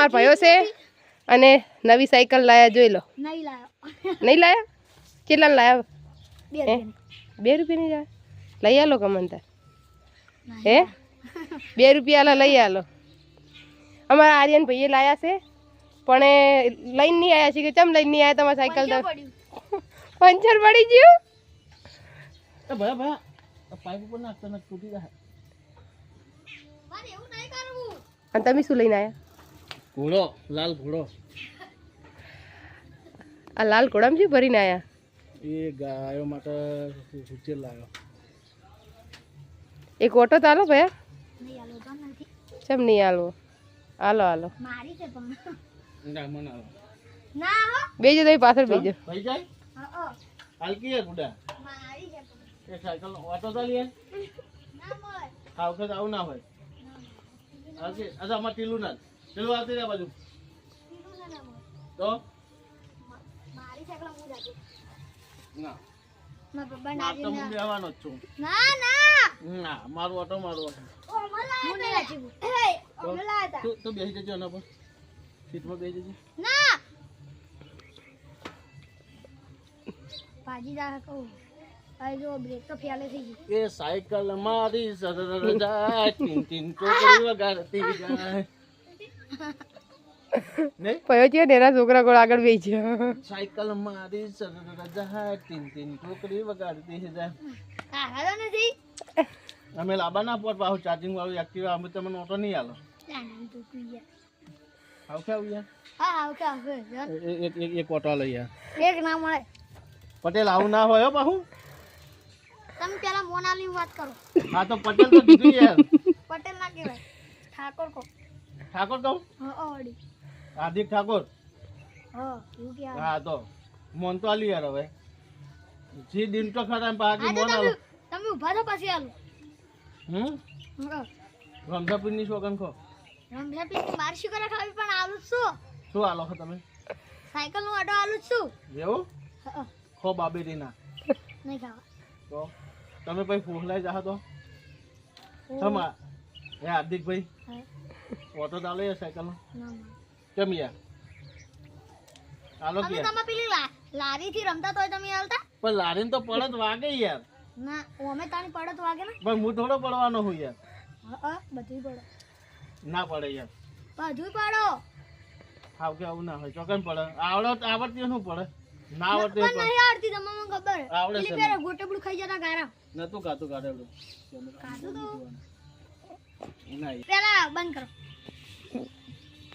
મારા ભાઈઓ છે અને નવી સાયકલ લાયા જોઈ લો. નહીં લાયા? કેટલા લાયા? 2 રૂપિયાની જાય લઈ આલો કમનતા. હે 2 રૂપિયા લઈ આલો. અમારા આર્યન ભાઈએ લાયા છે પણ એ લઈને નહીં આવ્યા છે કે ચમ લઈને નહીં આવ્યા તમારા સાયકલ તો પંચર પડી ગયું. ભાઈ ભાઈ પાઇપ ઉપર નાખતો ને તૂટી જાય. અને તમે શું લઈને આવ્યા? ઘોડો, લાલ ઘોડો. આ લાલ ઘોડામાં શું ભરીને આવ્યા? એ ગાયો માટે ઉછેર લાવ્યો. એક ઓટો તો હાલો ભયા. ચમ નહીં હાલવો? હાલો હાલો ના મને બેજો તમે પાછળ બેજો. ભાઈ જાય હાલકી હે ગુડા એ સાયકલ ઓટો તો લે આ વખત આવું ના હોય. હાલકી અચ્છા અમાર ટીલું ના ટીલું આવતી રે બાજુ તો ના તો હું બેવાનો જ છું. ના મારું ઓટો તો બેસી જજો એના પર સીટમાં બેસી જજો. એ સાયકલ મારી સરર જાય ટીન ટીન ચોકડી વગાડતી જાય. નહીં પયો છે ને એના છોકરા કોલ આગળ બેસી સાયકલ મારી સરર જાય ટીન ટીન ચોકડી વગાડતી જાય. અમે લાબા ના પોટ પાછું ચાર્જિંગ વાળું એક્ટિવા અમે તમને ઓટો નહીં આલો. આવ કે યાર એક ઓટો લઈ યાર. પટેલ આવું ના હોય પાછું. તમે પેલા મોનાલી વાત કરો. હા તો પટેલ તો દીધું યાર. પટેલ ના કહેવાય ઠાકોર કો. ઠાકોર કહું? ઓડી હાર્દિક ઠાકોર. એવું કે હા તો મોન તો આલી યાર હવે. જી દિન તો ખરા બાકી મોન આલો. તમે ઊભા થો પછી આલો. રમઝાપુરની શોગન ખો. રમઝાપી મારી શું કરે ખાવી પણ આલું છું. શું આલો છો તમે? સાયકલ નું ઓટો આલું છું. એવું? ખો બાબેરી ના. નહીં ખાવા. તો તમે ભાઈ ફોહલાઈ જા તો સમા એ હાર્દિક ભાઈ ઓટો ચાલે યાર સાયકલ કેમ યાર હાલો કે તમે પેલી લારી થી રમતા તોય તમે હાલતા પણ લારીને તો પડત વાગે યાર. ના ઓમે તાણી પડત વાગે ને પણ હું થોડો પડવાનો હું યાર. બધું પડો ના પડે યાર. બધું પડો હાવ કે આવું ના હોય ચોકન પડે. આવડતી શું પડે ના આવડતી પણ નહીં આવડતી તમને મને ખબર આવડે છે. પેલી પેરે ગોટેબડું ખાઈ જતા ગારા નતું કાતું કાઢેલું કાઢું તો નહીં પેલા બંધ કરો.